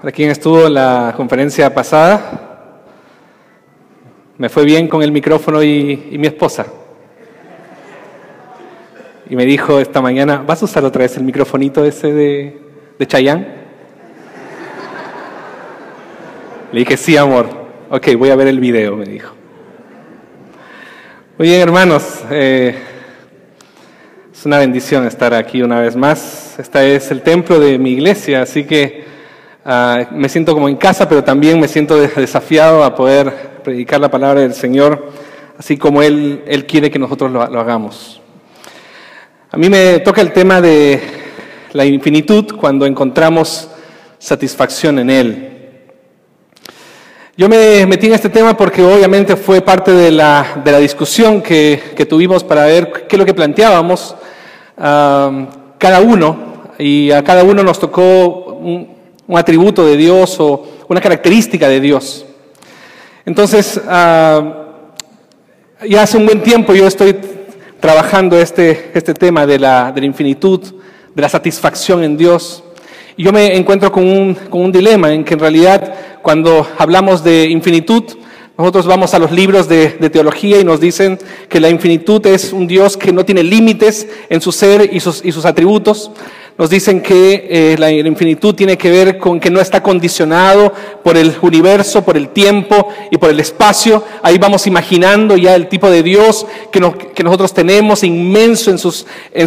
Para quien estuvo en la conferencia pasada, me fue bien con el micrófono y mi esposa. Y me dijo esta mañana, ¿vas a usar otra vez el microfonito ese de Chayanne? Le dije, sí, amor. Ok, voy a ver el video, me dijo. Muy bien, hermanos. Es una bendición estar aquí una vez más. Este es el templo de mi iglesia, así que me siento como en casa, pero también me siento desafiado a poder predicar la palabra del Señor, así como Él quiere que nosotros lo hagamos. A mí me toca el tema de la infinitud cuando encontramos satisfacción en Él. Yo me metí en este tema porque obviamente fue parte de la discusión que tuvimos para ver qué es lo que planteábamos cada uno, y a cada uno nos tocó un atributo de Dios o una característica de Dios. Entonces, ya hace un buen tiempo yo estoy trabajando este tema de la infinitud, de la satisfacción en Dios. Y yo me encuentro con un dilema en que en realidad cuando hablamos de infinitud, nosotros vamos a los libros de teología y nos dicen que la infinitud es un Dios que no tiene límites en su ser y sus atributos. Nos dicen que la infinitud tiene que ver con que no está condicionado por el universo, por el tiempo y por el espacio. Ahí vamos imaginando ya el tipo de Dios que nosotros tenemos, inmenso en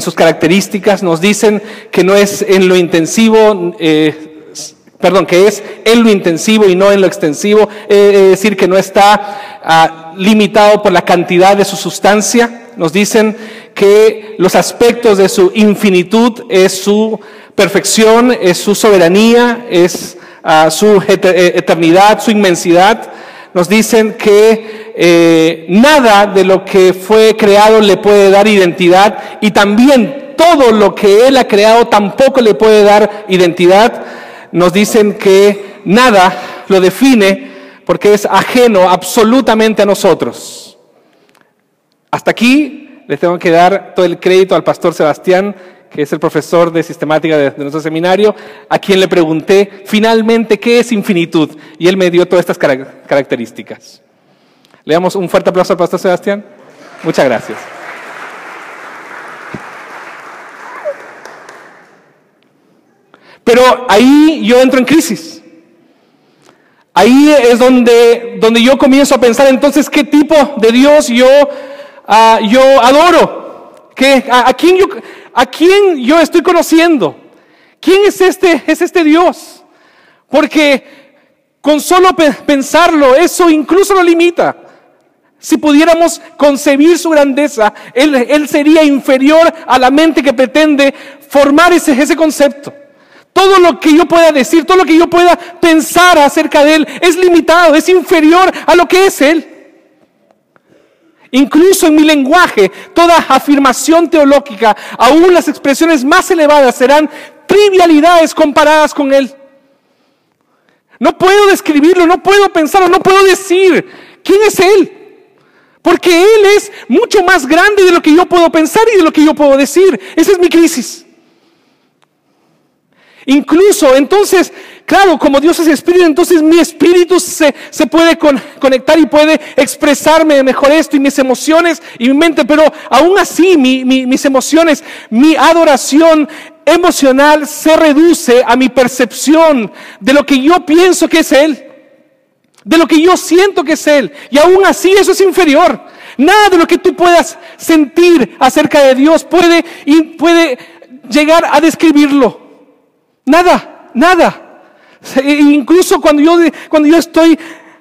sus características. Nos dicen que no es en lo intensivo, que es en lo intensivo y no en lo extensivo, es decir, que no está limitado por la cantidad de su sustancia. Nos dicen que los aspectos de su infinitud es su perfección, es su soberanía, es su eternidad, su inmensidad. Nos dicen que nada de lo que fue creado le puede dar identidad, y también todo lo que Él ha creado tampoco le puede dar identidad. Nos dicen que nada lo define porque es ajeno absolutamente a nosotros. Hasta aquí les tengo que dar todo el crédito al pastor Sebastián, que es el profesor de sistemática de nuestro seminario, a quien le pregunté finalmente qué es infinitud, y él me dio todas estas características. Le damos un fuerte aplauso al pastor Sebastián. Muchas gracias. Pero ahí yo entro en crisis. Ahí es donde yo comienzo a pensar entonces qué tipo de Dios yo adoro. ¿A quién yo estoy conociendo? ¿Quién es este Dios? Porque con solo pensarlo, eso incluso lo limita. Si pudiéramos concebir su grandeza, Él sería inferior a la mente que pretende formar ese concepto. Todo lo que yo pueda decir, todo lo que yo pueda pensar acerca de Él es limitado, es inferior a lo que es Él. Incluso en mi lenguaje, toda afirmación teológica, aún las expresiones más elevadas, serán trivialidades comparadas con Él. No puedo describirlo, no puedo pensarlo, no puedo decir quién es Él. Porque Él es mucho más grande de lo que yo puedo pensar y de lo que yo puedo decir. Esa es mi crisis. Incluso, entonces, claro, como Dios es espíritu, entonces mi espíritu se puede conectar y puede expresarme mejor esto, y mis emociones y mi mente, pero aún así mis emociones, mi adoración emocional se reduce a mi percepción de lo que yo pienso que es Él, de lo que yo siento que es Él, y aún así eso es inferior. Nada de lo que tú puedas sentir acerca de Dios puede llegar a describirlo. Nada. Incluso cuando yo estoy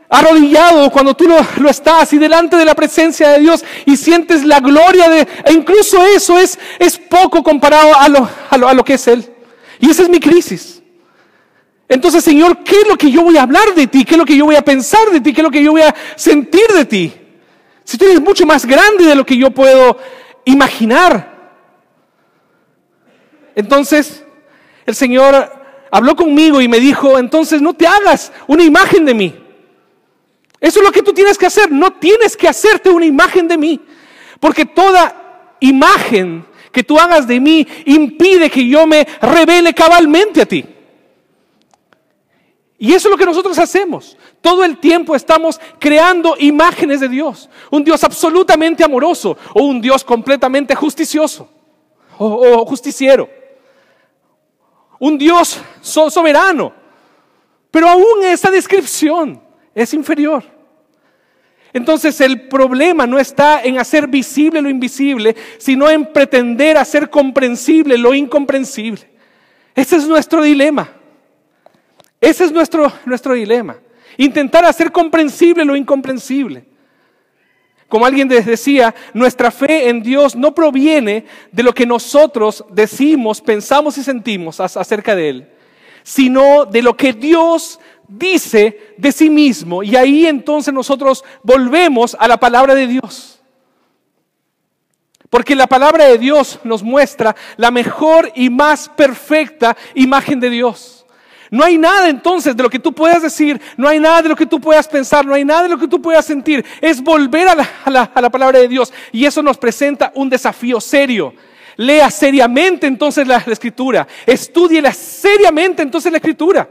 arrodillado, cuando tú lo estás y delante de la presencia de Dios y sientes la gloria e incluso eso es poco comparado a lo que es Él. Y esa es mi crisis. Entonces, Señor, ¿qué es lo que yo voy a hablar de ti? ¿Qué es lo que yo voy a pensar de ti? ¿Qué es lo que yo voy a sentir de ti? Si tú eres mucho más grande de lo que yo puedo imaginar. Entonces, el Señor habló conmigo y me dijo, entonces no te hagas una imagen de mí. Eso es lo que tú tienes que hacer. No tienes que hacerte una imagen de mí. Porque toda imagen que tú hagas de mí impide que yo me revele cabalmente a ti. Y eso es lo que nosotros hacemos. Todo el tiempo estamos creando imágenes de Dios. Un Dios absolutamente amoroso o un Dios completamente justicioso o justiciero. Un Dios soberano. Pero aún esa descripción es inferior. Entonces el problema no está en hacer visible lo invisible, sino en pretender hacer comprensible lo incomprensible. Ese es nuestro dilema. Ese es nuestro dilema. Intentar hacer comprensible lo incomprensible. Como alguien decía, nuestra fe en Dios no proviene de lo que nosotros decimos, pensamos y sentimos acerca de Él, sino de lo que Dios dice de sí mismo. Y ahí entonces nosotros volvemos a la palabra de Dios. Porque la palabra de Dios nos muestra la mejor y más perfecta imagen de Dios. No hay nada entonces de lo que tú puedas decir, no hay nada de lo que tú puedas pensar, no hay nada de lo que tú puedas sentir. Es volver a la palabra de Dios, y eso nos presenta un desafío serio. Lea seriamente entonces la Escritura, estúdiela seriamente entonces la Escritura,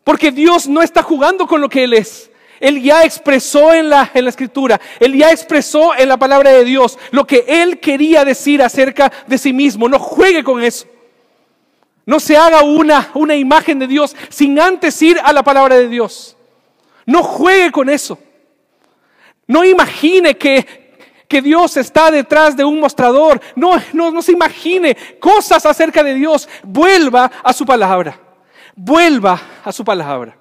porque Dios no está jugando con lo que Él es. Él ya expresó en la Escritura, Él ya expresó en la palabra de Dios lo que Él quería decir acerca de sí mismo. No juegue con eso. No se haga una imagen de Dios sin antes ir a la palabra de Dios. No juegue con eso. No imagine que Dios está detrás de un mostrador. No se imagine cosas acerca de Dios. Vuelva a su palabra. Vuelva a su palabra.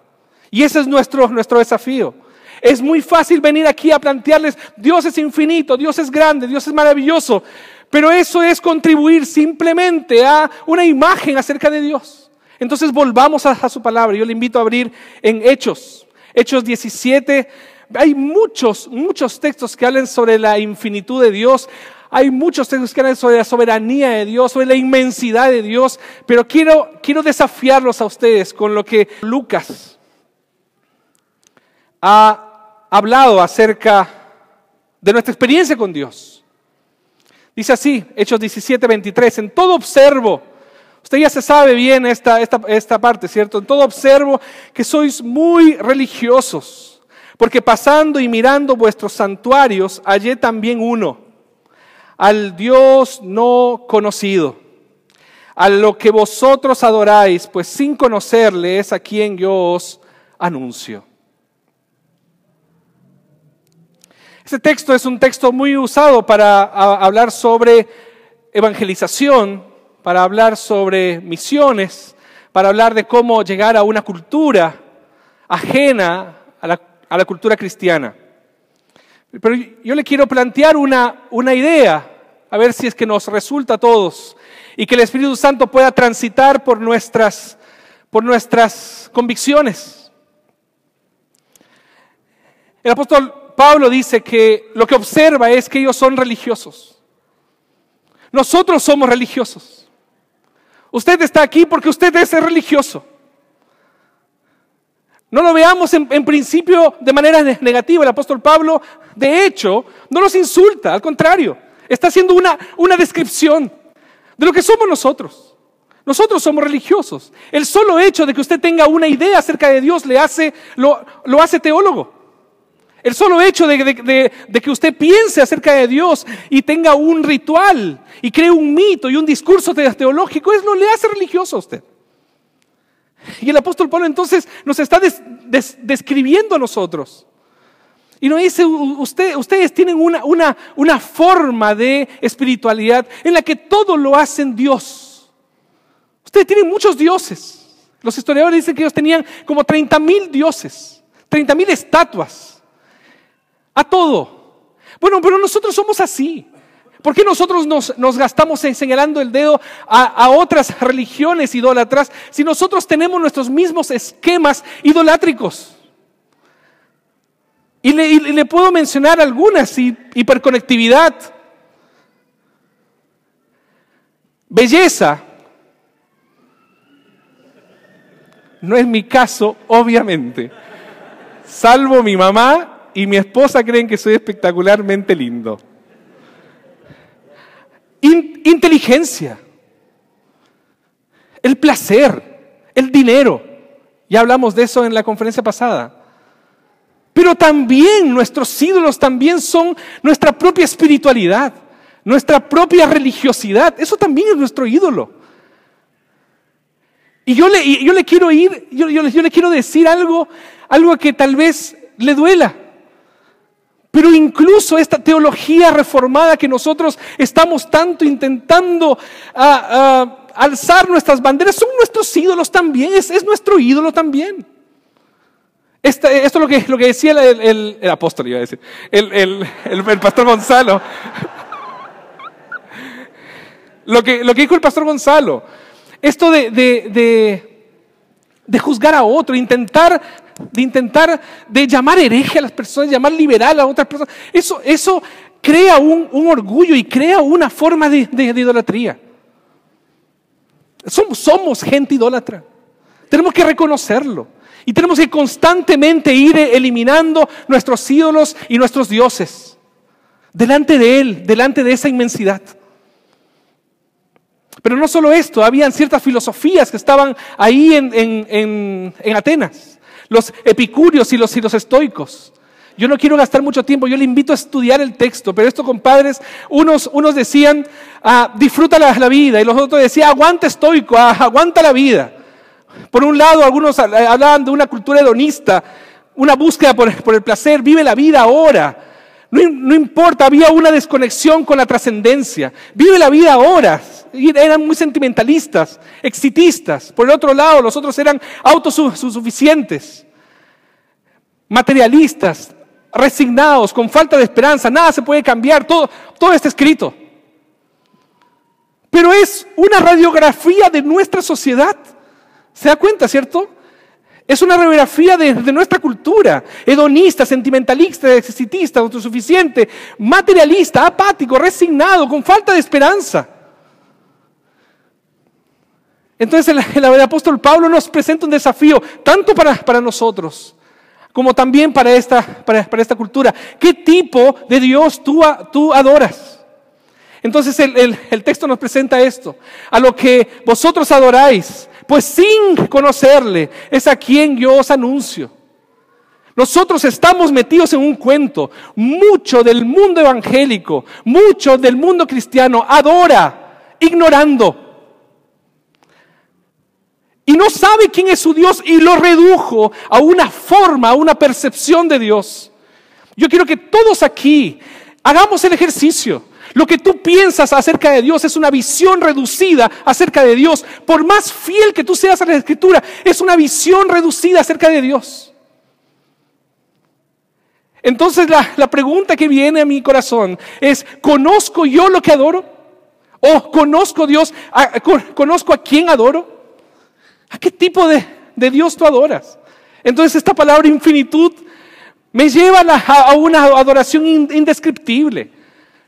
Y ese es nuestro desafío. Es muy fácil venir aquí a plantearles: Dios es infinito, Dios es grande, Dios es maravilloso. Pero eso es contribuir simplemente a una imagen acerca de Dios. Entonces volvamos a su palabra. Yo le invito a abrir en Hechos 17. Hay muchos textos que hablan sobre la infinitud de Dios. Hay muchos textos que hablan sobre la soberanía de Dios, sobre la inmensidad de Dios. Pero quiero desafiarlos a ustedes con lo que Lucas ha hablado acerca de nuestra experiencia con Dios. Dice así, Hechos 17:23, en todo observo, usted ya se sabe bien esta parte, ¿cierto? En todo observo que sois muy religiosos, porque pasando y mirando vuestros santuarios, hallé también uno, al Dios no conocido, a lo que vosotros adoráis, pues sin conocerle es a quien yo os anuncio. Este texto es un texto muy usado para hablar sobre evangelización, para hablar sobre misiones, para hablar de cómo llegar a una cultura ajena a la cultura cristiana. Pero yo le quiero plantear una idea, a ver si es que nos resulta a todos, y que el Espíritu Santo pueda transitar por nuestras convicciones. El apóstol Pablo dice que lo que observa es que ellos son religiosos. Nosotros somos religiosos. Usted está aquí porque usted es religioso. No lo veamos en principio de manera negativa. El apóstol Pablo, de hecho, no nos insulta, al contrario. Está haciendo una descripción de lo que somos nosotros. Nosotros somos religiosos. El solo hecho de que usted tenga una idea acerca de Dios lo hace teólogo. El solo hecho de que usted piense acerca de Dios y tenga un ritual y cree un mito y un discurso teológico, eso le hace religioso a usted. Y el apóstol Pablo entonces nos está describiendo a nosotros. Y nos dice, ustedes tienen una forma de espiritualidad en la que todo lo hacen Dios. Ustedes tienen muchos dioses. Los historiadores dicen que ellos tenían como 30,000 dioses, 30,000 estatuas. A todo. Bueno, pero nosotros somos así. ¿Por qué nosotros nos gastamos en señalando el dedo a otras religiones idólatras si nosotros tenemos nuestros mismos esquemas idolátricos? Y le puedo mencionar algunas: hiperconectividad, belleza. No es mi caso, obviamente. Salvo mi mamá y mi esposa creen que soy espectacularmente lindo. Inteligencia, el placer, el dinero Ya hablamos de eso en la conferencia pasada. Pero también nuestros ídolos también son nuestra propia espiritualidad, nuestra propia religiosidad. Eso también es nuestro ídolo. Y yo le quiero decir algo que tal vez le duela. Pero incluso esta teología reformada que nosotros estamos tanto intentando alzar nuestras banderas, son nuestros ídolos también, es nuestro ídolo también. Esto es lo que decía el apóstol, iba a decir, el pastor Gonzalo. Lo que dijo el pastor Gonzalo, esto de juzgar a otro, de llamar hereje a las personas, llamar liberal a otras personas, eso crea un orgullo y crea una forma de idolatría. Somos gente idólatra. Tenemos que reconocerlo. Y tenemos que constantemente ir eliminando nuestros ídolos y nuestros dioses delante de Él, delante de esa inmensidad. Pero no solo esto, habían ciertas filosofías que estaban ahí en Atenas. Los epicúreos y los estoicos. Yo no quiero gastar mucho tiempo, yo le invito a estudiar el texto, pero esto, compadres, unos decían, disfruta la vida, y los otros decían, aguanta estoico, aguanta la vida. Por un lado, algunos hablaban de una cultura hedonista, una búsqueda por el placer, vive la vida ahora. No importa, había una desconexión con la trascendencia. Vive la vida ahora. Y eran muy sentimentalistas, exitistas. Por el otro lado, los otros eran autosuficientes, materialistas, resignados, con falta de esperanza. Nada se puede cambiar, todo está escrito. Pero es una radiografía de nuestra sociedad. ¿Se da cuenta, cierto? Es una radiografía de nuestra cultura. Hedonista, sentimentalista, exitista, autosuficiente, materialista, apático, resignado, con falta de esperanza. Entonces el apóstol Pablo nos presenta un desafío, tanto para nosotros, como también para esta cultura. ¿Qué tipo de Dios tú adoras? Entonces el texto nos presenta esto. A lo que vosotros adoráis, pues sin conocerle, es a quien yo os anuncio. Nosotros estamos metidos en un cuento. Mucho del mundo evangélico, mucho del mundo cristiano adora, ignorando. Y no sabe quién es su Dios y lo redujo a una forma, a una percepción de Dios. Yo quiero que todos aquí hagamos el ejercicio. Lo que tú piensas acerca de Dios es una visión reducida acerca de Dios. Por más fiel que tú seas a la Escritura, es una visión reducida acerca de Dios. Entonces la pregunta que viene a mi corazón es, ¿conozco yo lo que adoro? ¿O conozco Dios, conozco a quién adoro? ¿A qué tipo de Dios tú adoras? Entonces esta palabra infinitud me lleva a una adoración indescriptible.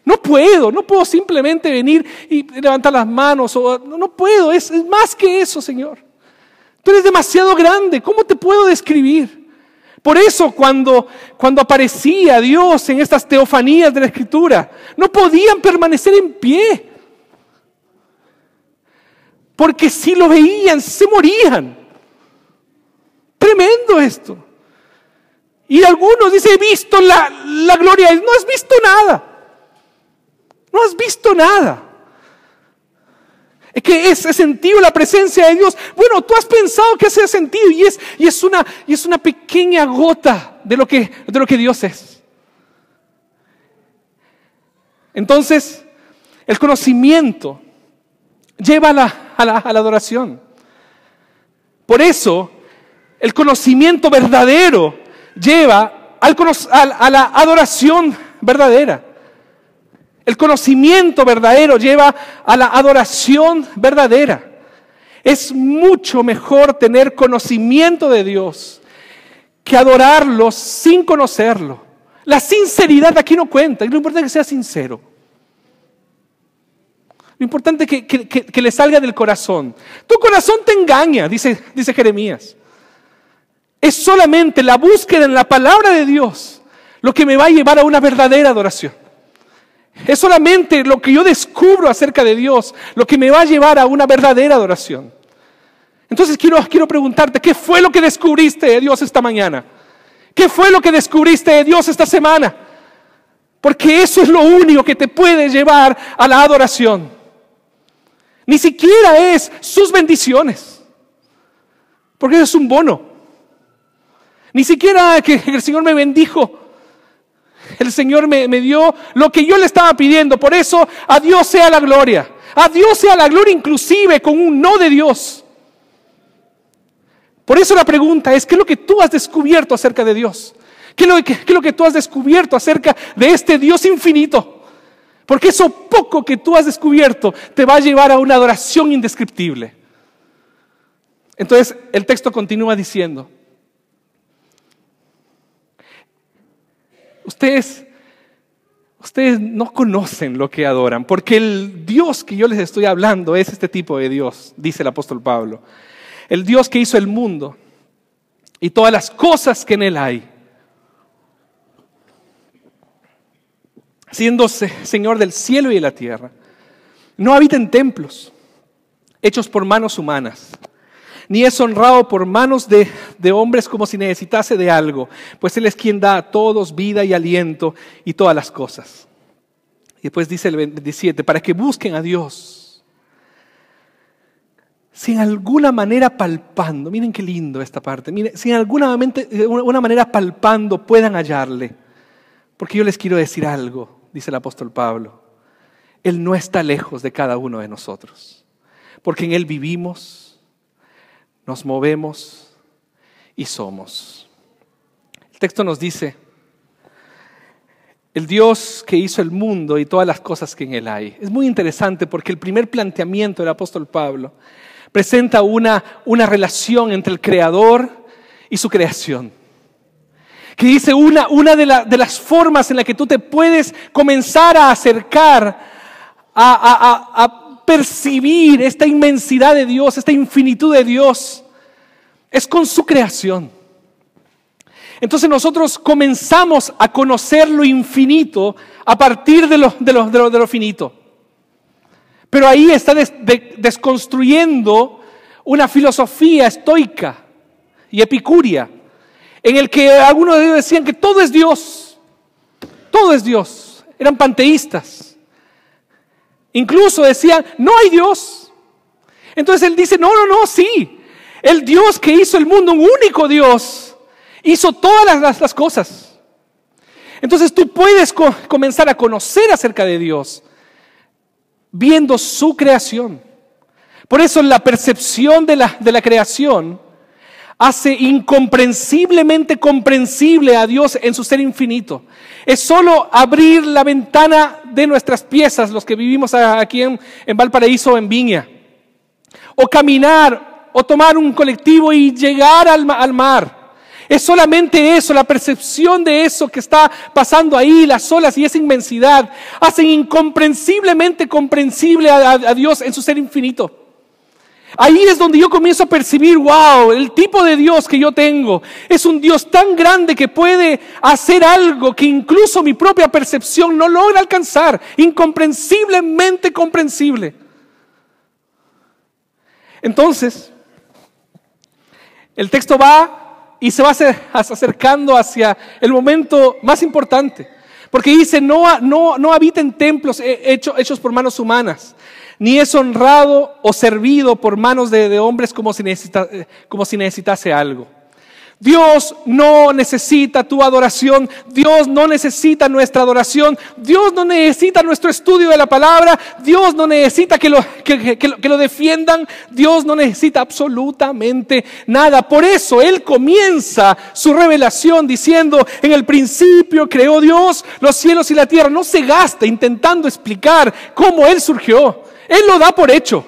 No puedo simplemente venir y levantar las manos. No puedo, es más que eso, Señor. Tú eres demasiado grande, ¿cómo te puedo describir? Por eso cuando aparecía Dios en estas teofanías de la Escritura, no podían permanecer en pie. Porque si lo veían, se morían. Tremendo esto. Y algunos dicen, he visto la gloria de Dios. No has visto nada. No has visto nada. Es que he sentido la presencia de Dios. Bueno, tú has pensado que has sentido y es una pequeña gota de lo que Dios es. Entonces, el conocimiento lleva a la adoración. Por eso, el conocimiento verdadero lleva a la adoración verdadera. El conocimiento verdadero lleva a la adoración verdadera. Es mucho mejor tener conocimiento de Dios que adorarlo sin conocerlo. La sinceridad aquí no cuenta. Lo importante es que sea sincero. Lo importante es que le salga del corazón. Tu corazón te engaña, dice Jeremías. Es solamente la búsqueda en la palabra de Dios lo que me va a llevar a una verdadera adoración. Es solamente lo que yo descubro acerca de Dios lo que me va a llevar a una verdadera adoración. Entonces quiero preguntarte, ¿qué fue lo que descubriste de Dios esta mañana? ¿Qué fue lo que descubriste de Dios esta semana? Porque eso es lo único que te puede llevar a la adoración. Ni siquiera es sus bendiciones, porque eso es un bono. Ni siquiera que el Señor me bendijo. El Señor me dio lo que yo le estaba pidiendo. Por eso a Dios sea la gloria. A Dios sea la gloria inclusive con un no de Dios. Por eso la pregunta es, ¿qué es lo que tú has descubierto acerca de Dios? ¿Qué es lo que tú has descubierto acerca de este Dios infinito? Porque eso poco que tú has descubierto te va a llevar a una adoración indescriptible. Entonces el texto continúa diciendo, ustedes no conocen lo que adoran, porque el Dios que yo les estoy hablando es este tipo de Dios, dice el apóstol Pablo. El Dios que hizo el mundo y todas las cosas que en él hay, siendo Señor del cielo y de la tierra, no habita en templos hechos por manos humanas, ni es honrado por manos de hombres como si necesitase de algo, pues Él es quien da a todos vida y aliento y todas las cosas. Y después dice el 27, para que busquen a Dios, si en alguna manera palpando, miren qué lindo esta parte, miren, si en alguna manera palpando puedan hallarle. Porque yo les quiero decir algo, dice el apóstol Pablo, Él no está lejos de cada uno de nosotros, porque en Él vivimos, nos movemos y somos. El texto nos dice, el Dios que hizo el mundo y todas las cosas que en él hay. Es muy interesante porque el primer planteamiento del apóstol Pablo presenta una relación entre el Creador y su creación. Que dice una de las formas en la que tú te puedes comenzar a acercar a percibir esta inmensidad de Dios, esta infinitud de Dios, es con su creación. Entonces nosotros comenzamos a conocer lo infinito a partir de lo finito. Pero ahí está desconstruyendo una filosofía estoica y epicúrea, en el que algunos de ellos decían que todo es Dios. Todo es Dios. Eran panteístas. Incluso decían, no hay Dios. Entonces él dice, no, sí. El Dios que hizo el mundo, un único Dios, hizo todas las cosas. Entonces tú puedes comenzar a conocer acerca de Dios viendo su creación. Por eso la percepción de la creación hace incomprensiblemente comprensible a Dios en su ser infinito. Es solo abrir la ventana de nuestras piezas, los que vivimos aquí en Valparaíso o en Viña, o caminar, o tomar un colectivo y llegar al mar. Es solamente eso, la percepción de eso que está pasando ahí, las olas y esa inmensidad, hacen incomprensiblemente comprensible a Dios en su ser infinito. Ahí es donde yo comienzo a percibir, wow, el tipo de Dios que yo tengo es un Dios tan grande que puede hacer algo que incluso mi propia percepción no logra alcanzar, incomprensiblemente comprensible. Entonces, el texto va y se va acercando hacia el momento más importante. Porque dice, no habita en templos hechos por manos humanas, ni es honrado o servido por manos de hombres como si necesitase algo. Dios no necesita tu adoración, Dios no necesita nuestra adoración, Dios no necesita nuestro estudio de la palabra, Dios no necesita que lo defiendan, Dios no necesita absolutamente nada. Por eso Él comienza su revelación diciendo, en el principio creó Dios los cielos y la tierra. No se gasta intentando explicar cómo Él surgió, Él lo da por hecho.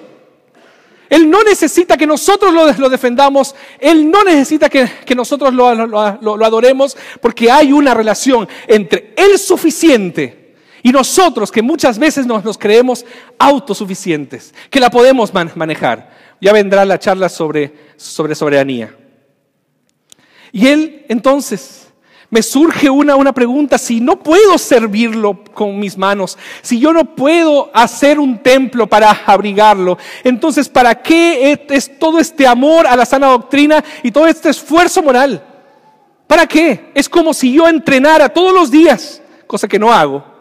Él no necesita que nosotros lo defendamos. Él no necesita que nosotros lo adoremos, porque hay una relación entre el suficiente y nosotros, que muchas veces nos creemos autosuficientes, que la podemos manejar. Ya vendrá la charla sobre soberanía. Y Él entonces me surge una pregunta: si no puedo servirlo con mis manos, si yo no puedo hacer un templo para abrigarlo, entonces ¿para qué es todo este amor a la sana doctrina y todo este esfuerzo moral? ¿Para qué? Es como si yo entrenara todos los días, cosa que no hago.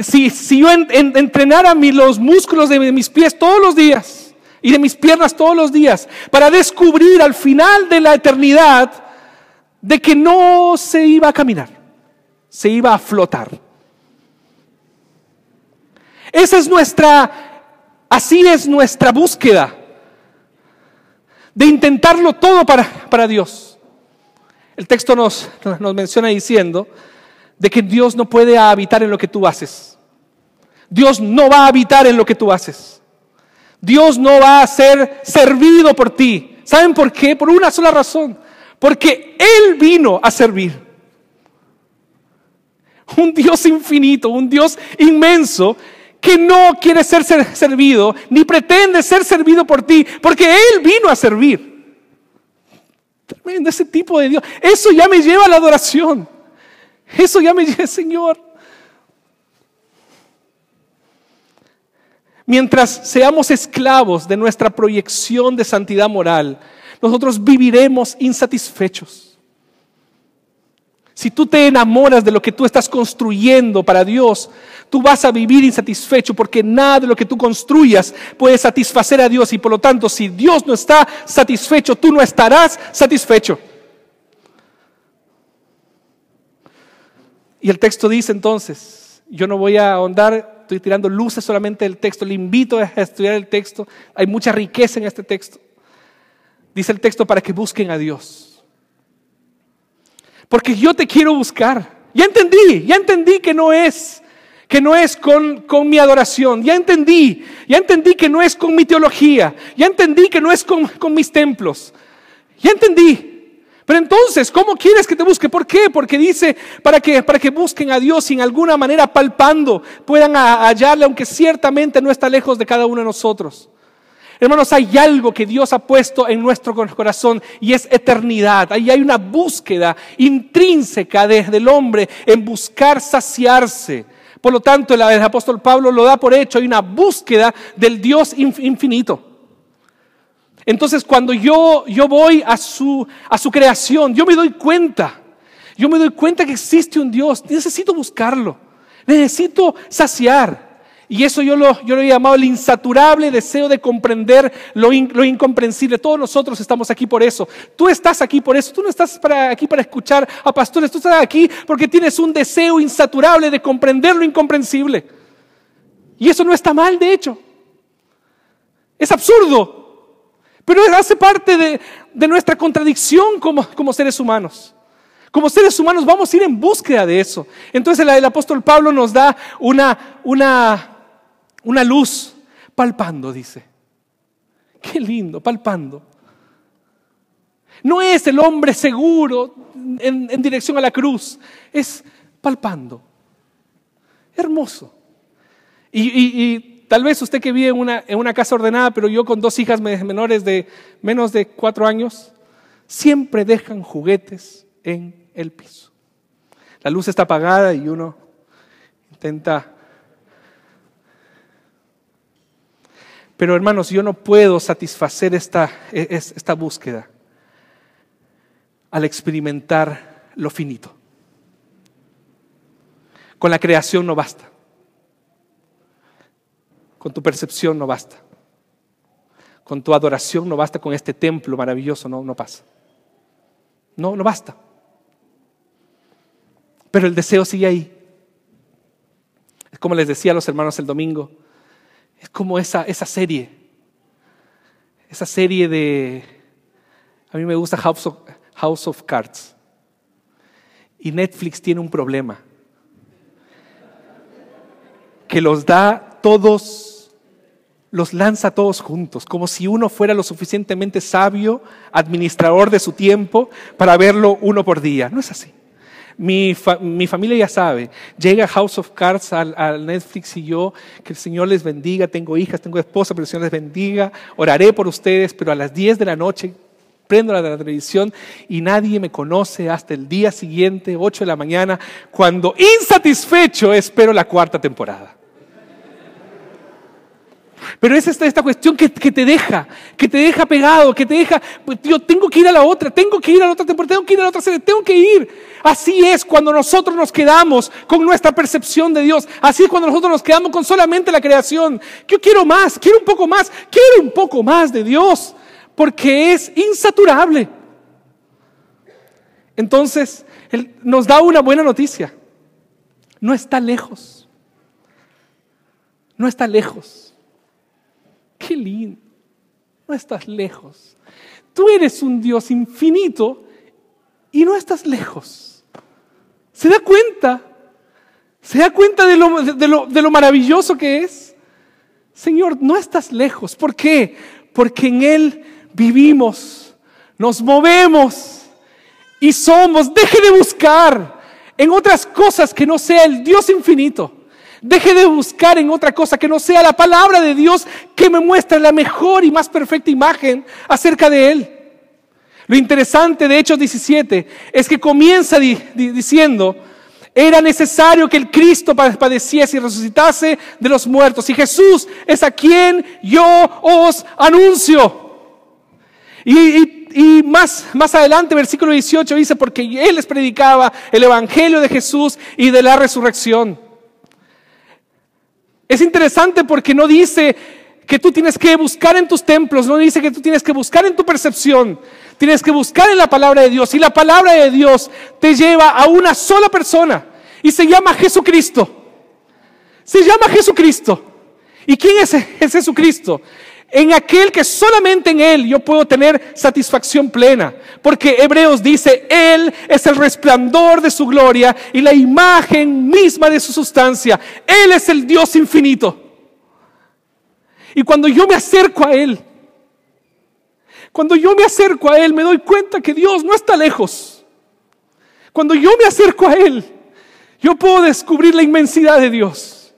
Si yo entrenara los músculos de mis pies todos los días y de mis piernas todos los días, para descubrir al final de la eternidad de que no se iba a caminar, se iba a flotar. Así es nuestra búsqueda de intentarlo todo para Dios. El texto nos menciona diciendo de que Dios no puede habitar en lo que tú haces. Dios no va a habitar en lo que tú haces. Dios no va a ser servido por ti. ¿Saben por qué? Por una sola razón: porque Él vino a servir. Un Dios infinito, un Dios inmenso, que no quiere ser servido, ni pretende ser servido por ti, porque Él vino a servir. Tremendo ese tipo de Dios. Eso ya me lleva a la adoración. Eso ya me lleva, Señor. Mientras seamos esclavos de nuestra proyección de santidad moral, nosotros viviremos insatisfechos. Si tú te enamoras de lo que tú estás construyendo para Dios, tú vas a vivir insatisfecho, porque nada de lo que tú construyas puede satisfacer a Dios, y por lo tanto, si Dios no está satisfecho, tú no estarás satisfecho. Y el texto dice entonces, yo no voy a ahondar, estoy tirando luces solamente del texto, le invito a estudiar el texto, hay mucha riqueza en este texto. Dice el texto: para que busquen a Dios. Porque yo te quiero buscar. Ya entendí que no es con mi adoración. Ya entendí que no es con mi teología. Ya entendí que no es con mis templos. Ya entendí. Pero entonces, ¿cómo quieres que te busque? ¿Por qué? Porque dice para que busquen a Dios y en alguna manera palpando puedan hallarle, aunque ciertamente no está lejos de cada uno de nosotros. Hermanos, hay algo que Dios ha puesto en nuestro corazón y es eternidad. Ahí hay una búsqueda intrínseca del hombre en buscar saciarse. Por lo tanto, el apóstol Pablo lo da por hecho. Hay una búsqueda del Dios infinito. Entonces, cuando yo voy a su creación, yo me doy cuenta que existe un Dios. Necesito buscarlo, necesito saciar. Y eso yo lo he llamado el insaturable deseo de comprender lo incomprensible. Todos nosotros estamos aquí por eso. Tú estás aquí por eso. Tú no estás aquí para escuchar a pastores. Tú estás aquí porque tienes un deseo insaturable de comprender lo incomprensible. Y eso no está mal, de hecho. Es absurdo. Pero hace parte de nuestra contradicción como seres humanos. Como seres humanos vamos a ir en búsqueda de eso. Entonces el apóstol Pablo nos da una luz, palpando, dice. Qué lindo, palpando. No es el hombre seguro en dirección a la cruz, es palpando. Hermoso. Y tal vez usted que vive en una casa ordenada, pero yo con 2 hijas menores de menos de 4 años, siempre dejan juguetes en el piso. La luz está apagada y uno intenta. Pero hermanos, yo no puedo satisfacer esta búsqueda al experimentar lo finito. Con la creación no basta. Con tu percepción no basta. Con tu adoración no basta. Con este templo maravilloso no pasa. No basta. Pero el deseo sigue ahí. Es como les decía a los hermanos el domingo. Es como esa serie. Esa serie de... A mí me gusta House of Cards. Y Netflix tiene un problema. Que los da todos, los lanza todos juntos. Como si uno fuera lo suficientemente sabio, administrador de su tiempo, para verlo uno por día. No es así. Mi familia ya sabe, llega House of Cards al Netflix y yo, que el Señor les bendiga, tengo hijas, tengo esposa, pero el Señor les bendiga, oraré por ustedes, pero a las 10 de la noche prendo la televisión y nadie me conoce hasta el día siguiente, 8 de la mañana, cuando insatisfecho espero la 4ª temporada. Pero es esta cuestión que te deja pegado, que te deja, pues, yo tengo que ir a la otra, tengo que ir a la otra temporada, tengo que ir a la otra serie, tengo que ir. Así es cuando nosotros nos quedamos con nuestra percepción de Dios. Así es cuando nosotros nos quedamos con solamente la creación. Yo quiero más, quiero un poco más de Dios, porque es insaturable. Entonces, Él nos da una buena noticia. No está lejos. No está lejos. Qué lindo, no estás lejos. Tú eres un Dios infinito y no estás lejos. ¿Se da cuenta? ¿Se da cuenta de lo maravilloso que es? Señor, no estás lejos. ¿Por qué? Porque en Él vivimos, nos movemos y somos. Deje de buscar en otras cosas que no sea el Dios infinito. Deje de buscar en otra cosa que no sea la palabra de Dios que me muestra la mejor y más perfecta imagen acerca de Él. Lo interesante de Hechos 17 es que comienza diciendo: era necesario que el Cristo padeciese y resucitase de los muertos. Y Jesús es a quien yo os anuncio. Y más adelante, versículo 18 dice: porque Él les predicaba el evangelio de Jesús y de la resurrección. Es interesante porque no dice que tú tienes que buscar en tus templos, no dice que tú tienes que buscar en tu percepción, tienes que buscar en la palabra de Dios. Y la palabra de Dios te lleva a una sola persona y se llama Jesucristo. Se llama Jesucristo. ¿Y quién es Jesucristo? En aquel que solamente en Él yo puedo tener satisfacción plena. Porque Hebreos dice: Él es el resplandor de su gloria y la imagen misma de su sustancia. Él es el Dios infinito. Y cuando yo me acerco a Él, me doy cuenta que Dios no está lejos. Cuando yo me acerco a Él, yo puedo descubrir la inmensidad de Dios.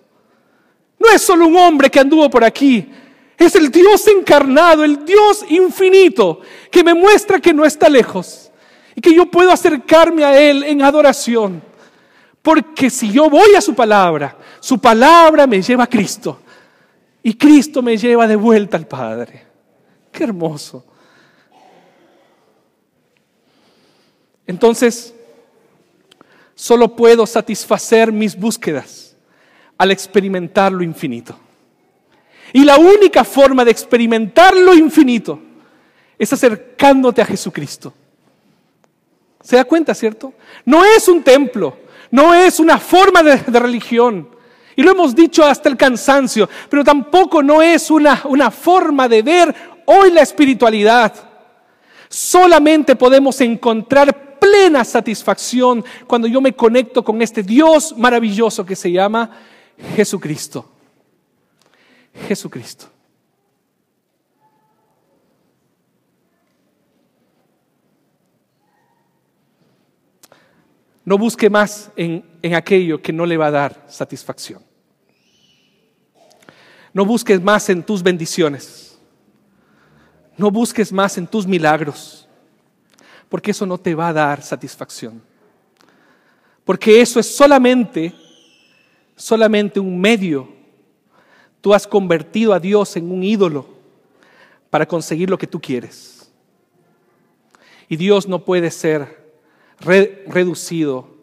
No es solo un hombre que anduvo por aquí. Es el Dios encarnado, el Dios infinito, que me muestra que no está lejos y que yo puedo acercarme a Él en adoración. Porque si yo voy a su palabra me lleva a Cristo y Cristo me lleva de vuelta al Padre. ¡Qué hermoso! Entonces, solo puedo satisfacer mis búsquedas al experimentar lo infinito. Y la única forma de experimentar lo infinito es acercándote a Jesucristo. ¿Se da cuenta, cierto? No es un templo, no es una forma de religión. Y lo hemos dicho hasta el cansancio, pero tampoco no es una forma de ver hoy la espiritualidad. Solamente podemos encontrar plena satisfacción cuando yo me conecto con este Dios maravilloso que se llama Jesucristo. Jesucristo. No busque más en aquello que no le va a dar satisfacción. No busques más en tus bendiciones. No busques más en tus milagros, porque eso no te va a dar satisfacción. Porque eso es solamente un medio. Tú has convertido a Dios en un ídolo para conseguir lo que tú quieres. Y Dios no puede ser reducido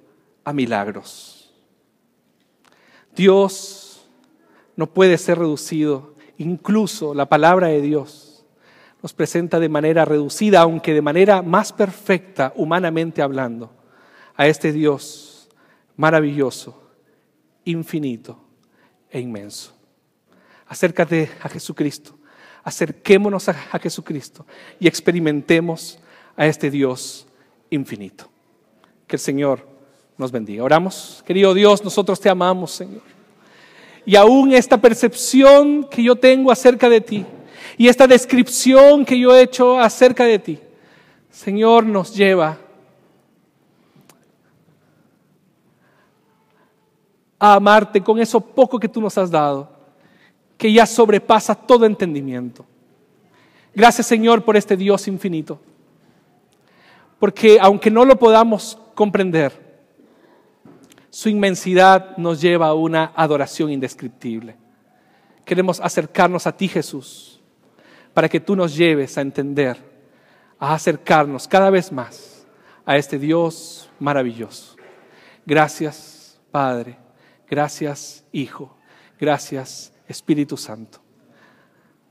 a milagros. Dios no puede ser reducido. Incluso la palabra de Dios nos presenta de manera reducida, aunque de manera más perfecta, humanamente hablando, a este Dios maravilloso, infinito e inmenso. Acércate a Jesucristo, acerquémonos a Jesucristo y experimentemos a este Dios infinito. Que el Señor nos bendiga. Oramos. Querido Dios, nosotros te amamos, Señor. Y aún esta percepción que yo tengo acerca de ti y esta descripción que yo he hecho acerca de ti, Señor, nos lleva a amarte con eso poco que tú nos has dado, que ya sobrepasa todo entendimiento. Gracias, Señor, por este Dios infinito. porque aunque no lo podamos comprender, su inmensidad nos lleva a una adoración indescriptible. Queremos acercarnos a ti, Jesús, para que tú nos lleves a entender, a acercarnos cada vez más a este Dios maravilloso. Gracias, Padre. Gracias, Hijo. Gracias, Espíritu Santo.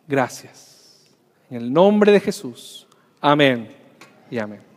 Gracias. En el nombre de Jesús. Amén y amén.